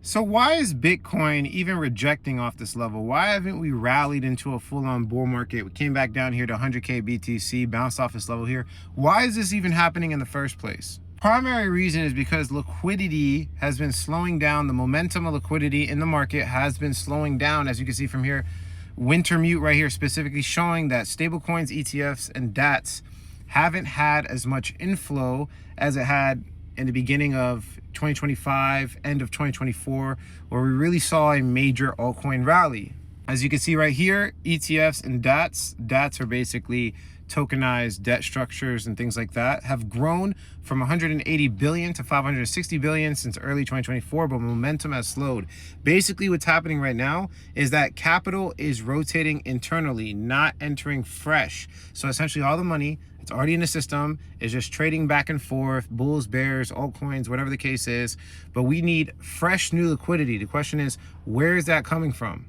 So why is Bitcoin even rejecting off this level? Why haven't we rallied into a full-on bull market? We came back down here to 100K BTC, bounced off this level here. Why is this even happening in the first place? Primary reason is because liquidity has been slowing down. The momentum of liquidity in the market has been slowing down. As you can see from here, Wintermute right here specifically showing that stablecoins, ETFs, and DATs haven't had as much inflow as it had in the beginning of 2025, end of 2024, where we really saw a major altcoin rally. As you can see right here, ETFs and DATs are basically tokenized debt structures and things like that, have grown from 180 billion to 560 billion since early 2024, but momentum has slowed. Basically what's happening right now is that capital is rotating internally, not entering fresh. So essentially all the money it's already in the system is just trading back and forth, bulls, bears, altcoins, whatever the case is, but we need fresh new liquidity. The question is, where is that coming from?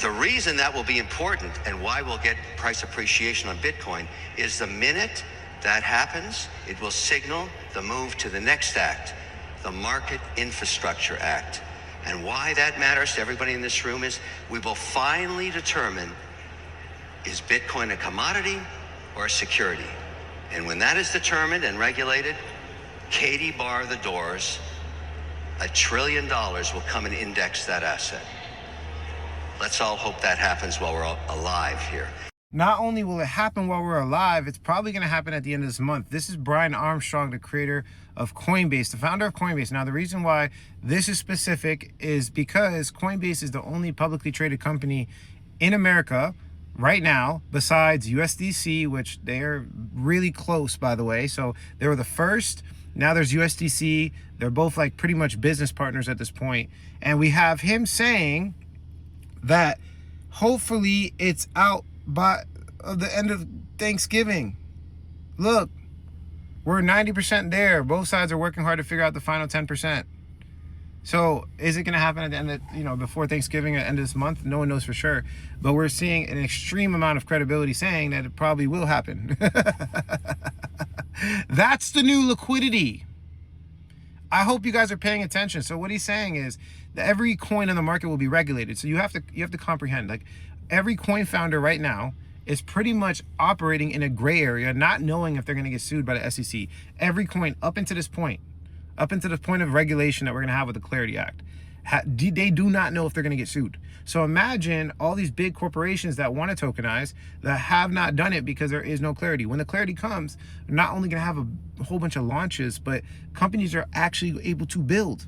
The reason that will be important and why we'll get price appreciation on Bitcoin is the minute that happens, it will signal the move to the next act, the Market Infrastructure Act. And why that matters to everybody in this room is we will finally determine, is Bitcoin a commodity or a security? And when that is determined and regulated, Katie bar the doors, $1 trillion will come and index that asset. Let's all hope that happens while we're all alive here. Not only will it happen while we're alive, it's probably going to happen at the end of this month. This is Brian Armstrong, the creator of Coinbase, the founder of Coinbase. Now, the reason why this is specific is because Coinbase is the only publicly traded company in America right now, besides USDC, which they are really close, by the way. So they were the first. Now there's USDC. They're both like pretty much business partners at this point. And we have him saying that hopefully it's out by the end of Thanksgiving. Look, we're 90% there. Both sides are working hard to figure out the final 10%. So is it going to happen at the end of, before Thanksgiving, at the end of this month? No one knows for sure. But we're seeing an extreme amount of credibility saying that it probably will happen. That's the new liquidity. I hope you guys are paying attention. So what he's saying is that every coin in the market will be regulated. So you have to comprehend, like, every coin founder right now is pretty much operating in a gray area, not knowing if they're going to get sued by the SEC. Every coin up into this point, up into the point of regulation that we're going to have with the Clarity Act, they do not know if they're going to get sued. So imagine all these big corporations that want to tokenize that have not done it because there is no clarity. When the clarity comes, they're not only going to have a whole bunch of launches, but companies are actually able to build.